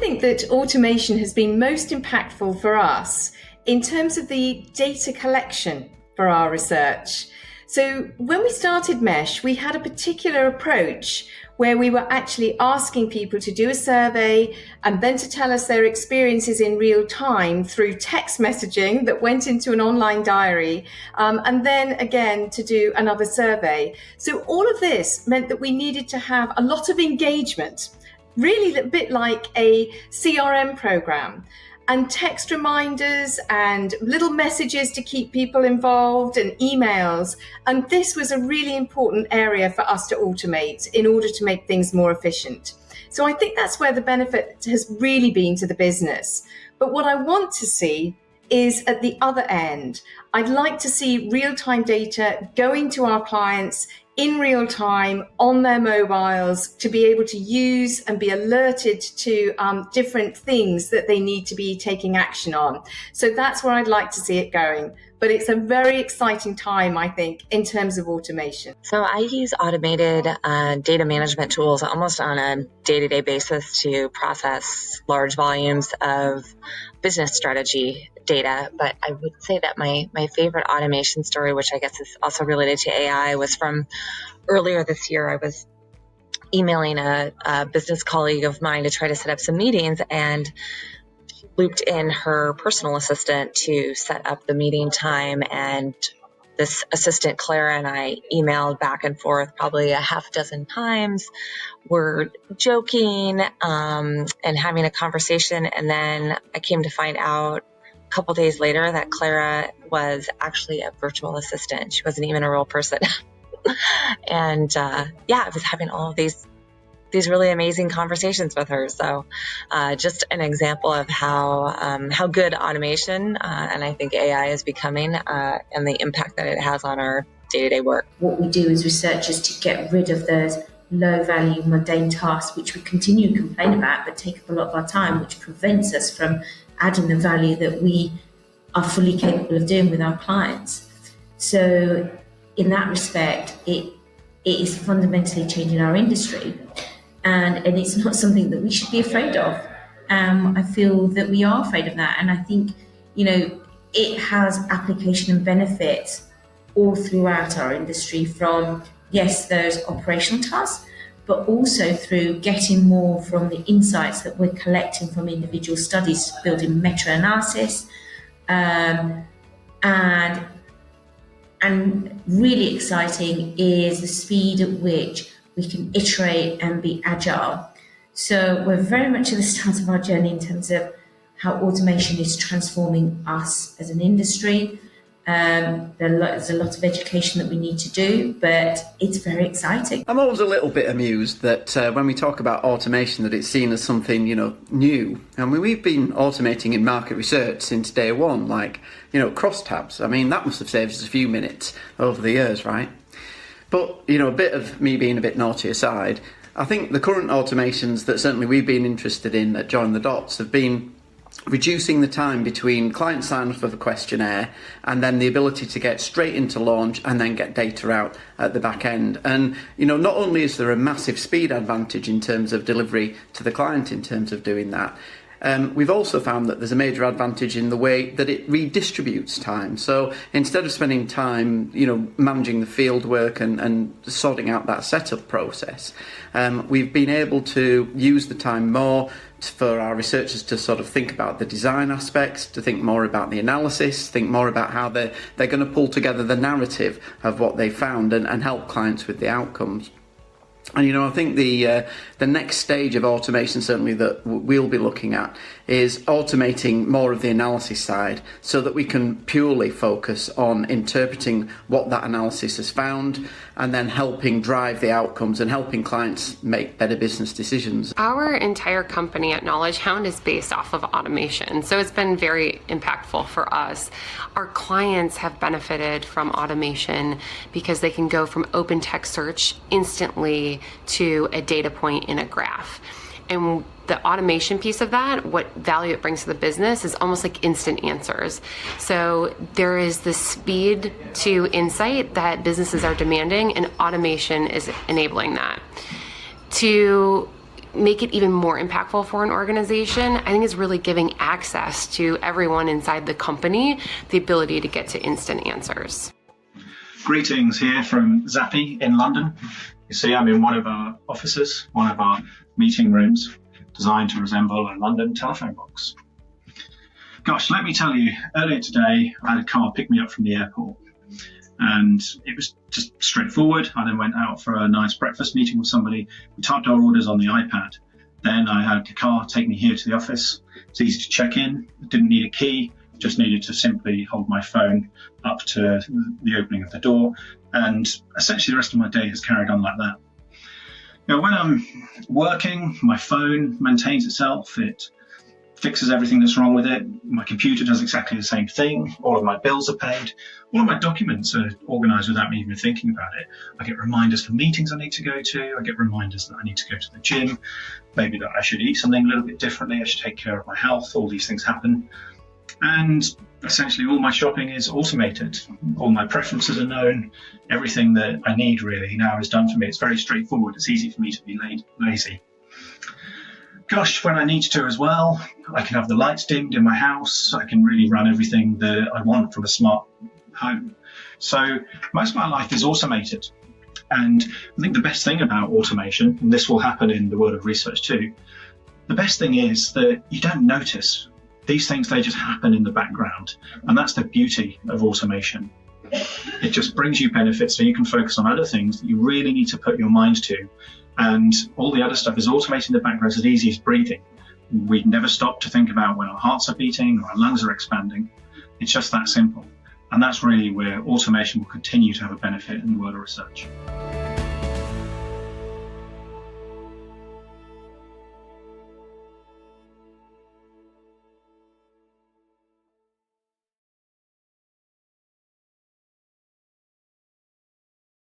think that automation has been most impactful for us in terms of the data collection for our research. So when we started Mesh, we had a particular approach where we were actually asking people to do a survey and then to tell us their experiences in real time through text messaging that went into an online diary, and then again to do another survey. So all of this meant that we needed to have a lot of engagement, really a bit like a CRM program, and text reminders and little messages to keep people involved and emails. And this was a really important area for us to automate in order to make things more efficient. So I think that's where the benefit has really been to the business. But what I want to see is at the other end. I'd like to see real-time data going to our clients in real time on their mobiles to be able to use and be alerted to different things that they need to be taking action on. So that's where I'd like to see it going. But it's a very exciting time, I think, in terms of automation. So I use automated data management tools almost on a day-to-day basis to process large volumes of business strategy data. But I would say that my favorite automation story, which I guess is also related to AI, was from earlier this year. I was emailing a business colleague of mine to try to set up some meetings, and looped in her personal assistant to set up the meeting time. And this assistant, Clara, and I emailed back and forth probably a half dozen times. We're joking and having a conversation. And then I came to find out a couple days later that Clara was actually a virtual assistant. She wasn't even a real person. And I was having all of these really amazing conversations with her. So just an example of how good automation and I think AI is becoming and the impact that it has on our day-to-day work. What we do as researchers to get rid of those low-value, mundane tasks, which we continue to complain about, but take up a lot of our time, which prevents us from adding the value that we are fully capable of doing with our clients. So in that respect, it is fundamentally changing our industry. And it's not something that we should be afraid of. I feel that we are afraid of that. And I think, it has application and benefits all throughout our industry from, yes, those operational tasks, but also through getting more from the insights that we're collecting from individual studies, building meta-analysis, and really exciting is the speed at which we can iterate and be agile. So we're very much at the start of our journey in terms of how automation is transforming us as an industry. There's a lot of education that we need to do, but it's very exciting. I'm always a little bit amused that when we talk about automation, that it's seen as something, new. I mean, we've been automating in market research since day one, like, crosstabs. I mean, that must have saved us a few minutes over the years, right? But, a bit of me being a bit naughty aside, I think the current automations that certainly we've been interested in at Join the Dots have been reducing the time between client sign-off of a questionnaire and then the ability to get straight into launch and then get data out at the back end. And, not only is there a massive speed advantage in terms of delivery to the client in terms of doing that, we've also found that there's a major advantage in the way that it redistributes time. So instead of spending time, managing the field work and sorting out that setup process, we've been able to use the time more for our researchers to sort of think about the design aspects, to think more about the analysis, think more about how they're going to pull together the narrative of what they found and help clients with the outcomes. And I think the next stage of automation, certainly that we'll be looking at, is automating more of the analysis side so that we can purely focus on interpreting what that analysis has found and then helping drive the outcomes and helping clients make better business decisions. Our entire company at Knowledge Hound is based off of automation, so it's been very impactful for us. Our clients have benefited from automation because they can go from open text search instantly to a data point in a graph. And the automation piece of that, what value it brings to the business, is almost like instant answers. So there is the speed to insight that businesses are demanding, and automation is enabling that. To make it even more impactful for an organization, I think is really giving access to everyone inside the company the ability to get to instant answers. Greetings here from Zappy in London. You see, I'm in one of our offices, one of our meeting rooms, designed to resemble a London telephone box. Gosh, let me tell you, earlier today, I had a car pick me up from the airport. And it was just straightforward. I then went out for a nice breakfast meeting with somebody. We typed our orders on the iPad. Then I had the car take me here to the office. It's easy to check in. I didn't need a key. Just needed to simply hold my phone up to the opening of the door. And essentially the rest of my day has carried on like that. You know, when I'm working, my phone maintains itself. It fixes everything that's wrong with it. My computer does exactly the same thing. All of my bills are paid. All of my documents are organised without me even thinking about it. I get reminders for meetings I need to go to. I get reminders that I need to go to the gym. Maybe that I should eat something a little bit differently. I should take care of my health. All these things happen. And essentially all my shopping is automated. All my preferences are known. Everything that I need really now is done for me. It's very straightforward. It's easy for me to be lazy. Gosh, when I need to as well, I can have the lights dimmed in my house. I can really run everything that I want from a smart home. So most of my life is automated. And I think the best thing about automation, and this will happen in the world of research too, the best thing is that you don't notice. These things, they just happen in the background. And that's the beauty of automation. It just brings you benefits so you can focus on other things that you really need to put your mind to. And all the other stuff is automated in the background. It's as easy as breathing. We never stop to think about when our hearts are beating or our lungs are expanding. It's just that simple. And that's really where automation will continue to have a benefit in the world of research.